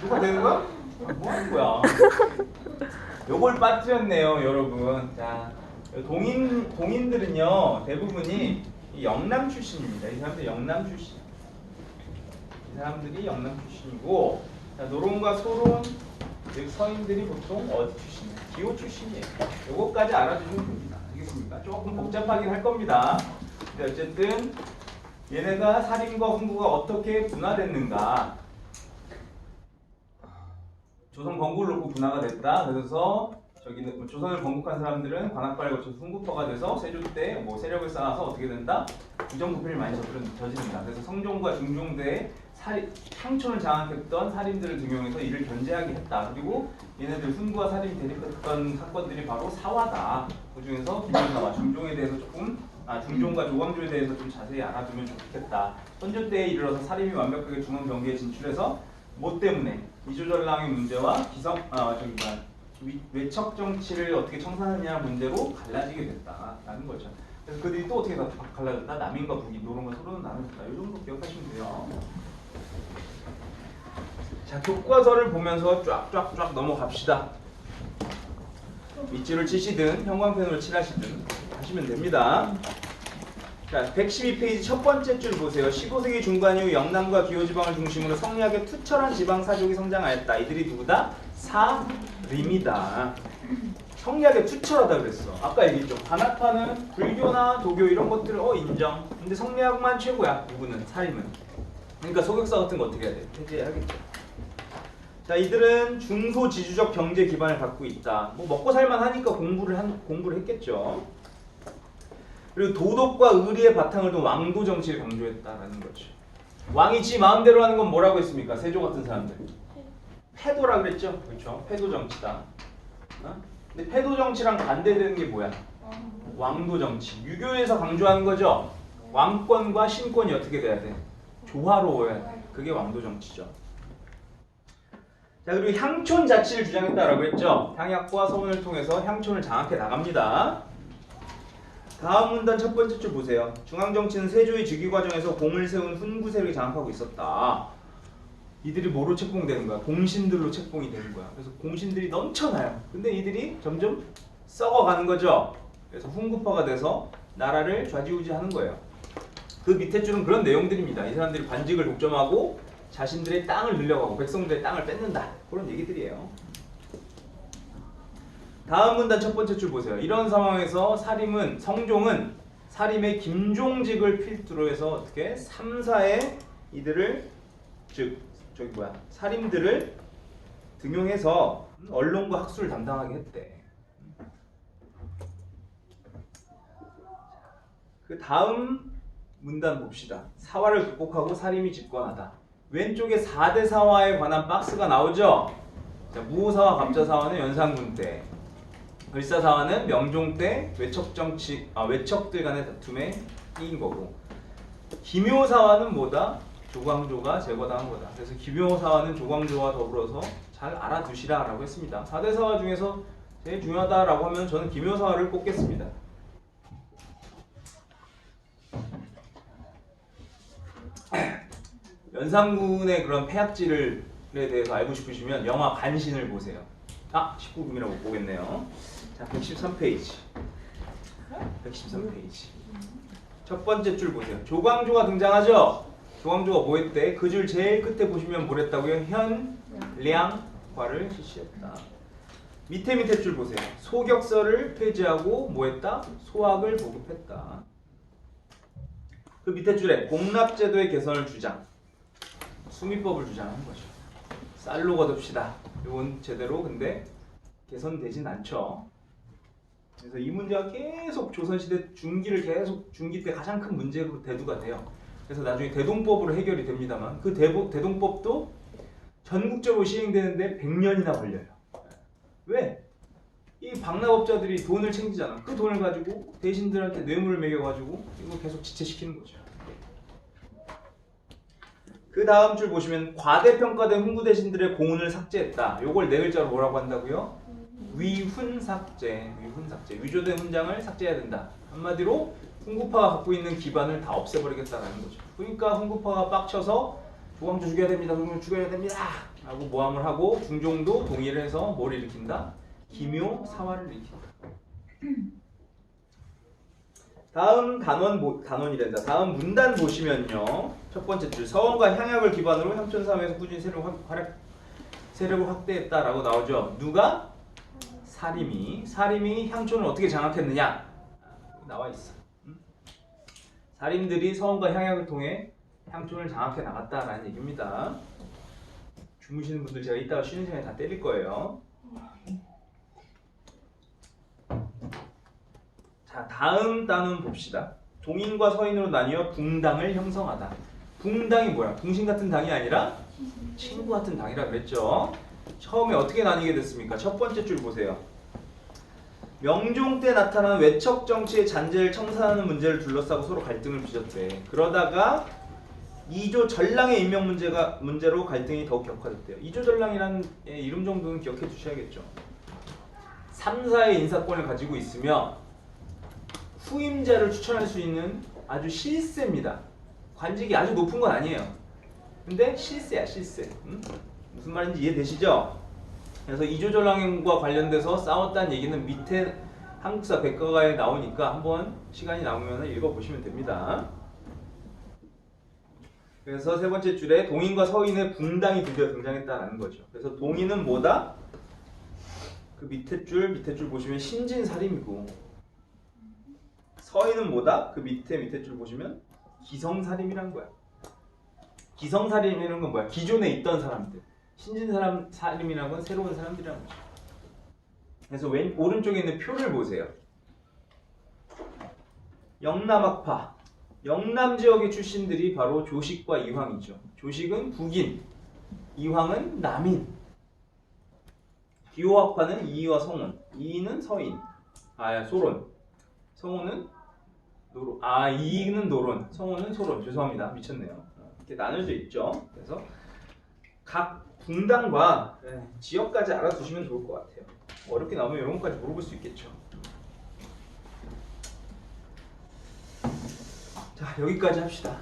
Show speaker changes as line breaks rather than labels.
누가 되는 거야? 뭐 하는 거야? 요걸 빠뜨렸네요, 여러분. 자, 동인들은요 대부분이 이 영남 출신입니다. 이 사람들 영남 출신. 이 사람들이 영남 출신이고, 자, 노론과 소론, 즉 서인들이 보통 어디 출신이에요? 기호 출신이에요. 요거까지 알아두시면 됩니다. 알겠습니까? 조금 복잡하긴 할 겁니다. 근데 어쨌든 얘네가 살인과 훈구가 어떻게 분화됐는가? 조선 건국을 놓고 분화가 됐다. 그래서 저기는 조선을 건국한 사람들은 관악발을 거쳐서 훈구파가 돼서 세조 때 뭐 세력을 쌓아서 어떻게 된다? 부정부패를 많이 저지른다. 그래서 성종과 중종대에 향촌을 장악했던 살인들을 등용해서 이를 견제하게 했다. 그리고 얘네들 훈구와 살인이 대립했던 사건들이 바로 사화다. 그 중에서 김영사와 중종에 대해서 중종과 조광조에 대해서 좀 자세히 알아두면 좋겠다. 선조 때에 이르러서 살인이 완벽하게 중앙 경계에 진출해서 뭐 때문에 이조전랑의 문제와 외척 정치를 어떻게 청산하느냐 문제로 갈라지게 됐다라는 거죠. 그래서 그들이 또 어떻게 갈라졌다? 남인과 북인, 노론과 소론은 나눠졌다. 이 정도 기억하시면 돼요. 자, 교과서를 보면서 쫙쫙쫙 넘어갑시다. 밑줄을 치시든 형광펜으로 칠하시든 하시면 됩니다. 자, 112페이지 첫 번째 줄 보세요. 15세기 중반 이후 영남과 기호지방을 중심으로 성리학의 투철한 지방사족이 성장하였다. 이들이 누구다? 사림이다. 성리학의 투철하다 그랬어. 아까 얘기했죠. 관악파는 불교나 도교 이런 것들을 인정. 근데 성리학만 최고야. 누구는? 사림은. 그러니까 소격사 같은 거 어떻게 해야 돼? 해제해야겠죠. 자, 이들은 중소지주적 경제 기반을 갖고 있다. 뭐 먹고 살만 하니까 공부를 했겠죠. 그리고 도덕과 의리의 바탕을 둔 왕도 정치를 강조했다라는 거죠. 왕이 지 마음대로 하는 건 뭐라고 했습니까? 세조 같은 사람들. 패도라 그랬죠. 그렇죠. 패도 정치다. 근데 패도 정치랑 반대되는 게 뭐야? 왕도 정치. 유교에서 강조하는 거죠. 왕권과 신권이 어떻게 돼야 돼? 조화로워야 돼. 그게 왕도 정치죠. 자, 그리고 향촌 자치를 주장했다라고 했죠. 향약과 서문을 통해서 향촌을 장악해 나갑니다. 다음 문단 첫 번째 줄 보세요. 중앙정치는 세조의 즉위 과정에서 공을 세운 훈구 세력이 장악하고 있었다. 이들이 뭐로 책봉되는 거야? 공신들로 책봉이 되는 거야. 그래서 공신들이 넘쳐나요. 근데 이들이 점점 썩어가는 거죠. 그래서 훈구파가 돼서 나라를 좌지우지하는 거예요. 그 밑에 줄은 그런 내용들입니다. 이 사람들이 관직을 독점하고 자신들의 땅을 늘려가고 백성들의 땅을 뺏는다. 그런 얘기들이에요. 다음 문단 첫 번째 줄 보세요. 이런 상황에서 성종은 사림의 김종직을 필두로 해서 어떻게 3사의 이들을 사림들을 등용해서 언론과 학술을 담당하게 했대. 그 다음 문단 봅시다. 사화를 극복하고 사림이 집권하다. 왼쪽에 4대 사화에 관한 박스가 나오죠. 자, 무호사화, 갑자사화는 연산군 때, 을사사화는 명종 때 외척들 간의 다툼에 끼인 거고, 기묘사화는 뭐다? 조광조가 제거당한 거다. 그래서 기묘사화는 조광조와 더불어서 잘 알아두시라라고 했습니다. 4대 사화 중에서 제일 중요하다라고 하면 저는 기묘사화를 꼽겠습니다. 연산군의 그런 폐악질에 대해서 알고 싶으시면 영화 간신을 보세요. 19금이라고 못 보겠네요. 자, 113페이지. 113페이지. 첫 번째 줄 보세요. 조광조가 등장하죠? 조광조가 뭐 했대? 그 줄 제일 끝에 보시면 뭐랬다고요? 현량화를 실시했다. 밑에 줄 보세요. 소격서를 폐지하고 뭐 했다? 소학을 보급했다. 그 밑에 줄에 공납제도의 개선을 주장. 수미법을 주장하는 거죠. 쌀로 거둡시다. 이건 제대로 근데 개선되진 않죠. 그래서 이 문제가 계속 조선시대 중기 때 가장 큰 문제로 대두가 돼요. 그래서 나중에 대동법으로 해결이 됩니다만 그 대동법도 전국적으로 시행되는데 100년이나 걸려요. 왜? 이 방납업자들이 돈을 챙기잖아. 그 돈을 가지고 대신들한테 뇌물을 매겨가지고 이거 계속 지체시키는 거죠. 그 다음 줄 보시면 과대평가된 훈구 대신들의 공훈을 삭제했다. 요걸 네 글자로 뭐라고 한다고요? 위훈삭제. 위조된 훈장을 삭제해야 된다. 한마디로 훈구파가 갖고 있는 기반을 다 없애버리겠다라는 거죠. 그러니까 훈구파가 빡쳐서 조광조 죽여야 됩니다. 조광조 죽여야 됩니다. 라고 모함을 하고 중종도 동의를 해서 뭘 일으킨다? 기묘 사화를 일으킨다. 다음 단원이란다. 다음 문단 보시면요. 첫 번째 줄 서원과 향약을 기반으로 향촌 사회에서 꾸준히 세력을 확대했다라고 나오죠. 누가? 사림이 향촌을 어떻게 장악했느냐? 나와 있어. 사림들이 서원과 향약을 통해 향촌을 장악해 나갔다라는 얘기입니다. 주무시는 분들 제가 이따가 쉬는 시간에 다 때릴 거예요. 자, 다음 단원 봅시다. 동인과 서인으로 나뉘어 붕당을 형성하다. 붕당이 뭐야? 붕신 같은 당이 아니라 친구 같은 당이라 그랬죠. 처음에 어떻게 나뉘게 됐습니까? 첫 번째 줄 보세요. 명종 때 나타난 외척 정치의 잔재를 청산하는 문제를 둘러싸고 서로 갈등을 빚었대. 그러다가 이조 전랑의 임명 문제로 갈등이 더욱 격화됐대요. 이조 전랑이라는 이름 정도는 기억해 두셔야겠죠. 3사의 인사권을 가지고 있으며 후임자를 추천할 수 있는 아주 실세입니다. 관직이 아주 높은 건 아니에요. 근데 실세야, 실세. 무슨 말인지 이해되시죠? 그래서 이조전랑과 관련돼서 싸웠다는 얘기는 밑에 한국사 백과가에 나오니까 한번 시간이 남으면 읽어보시면 됩니다. 그래서 세 번째 줄에 동인과 서인의 붕당이 드디어 등장했다는 거죠. 그래서 동인은 뭐다? 그 밑에 줄 보시면 신진사림이고, 서인은 뭐다? 그 밑에 줄 보시면 기성사림이란 거야. 기성사림이라는 건 뭐야? 기존에 있던 사람들. 신진사림이라는 건 새로운 사람들이라는 거죠. 그래서 오른쪽에 있는 표를 보세요. 영남학파. 영남 지역의 출신들이 바로 조식과 이황이죠. 조식은 북인, 이황은 남인. 기호학파는 이이와 성운. 이이는 서인. 소론. 성운은 노론. 이이는 노론. 성운은 소론. 죄송합니다. 미쳤네요. 이렇게 나눠져 있죠. 그래서 각 분당과 지역까지 알아두시면 좋을 것 같아요. 어렵게 나오면 이런 것까지 물어볼 수 있겠죠. 자, 여기까지 합시다.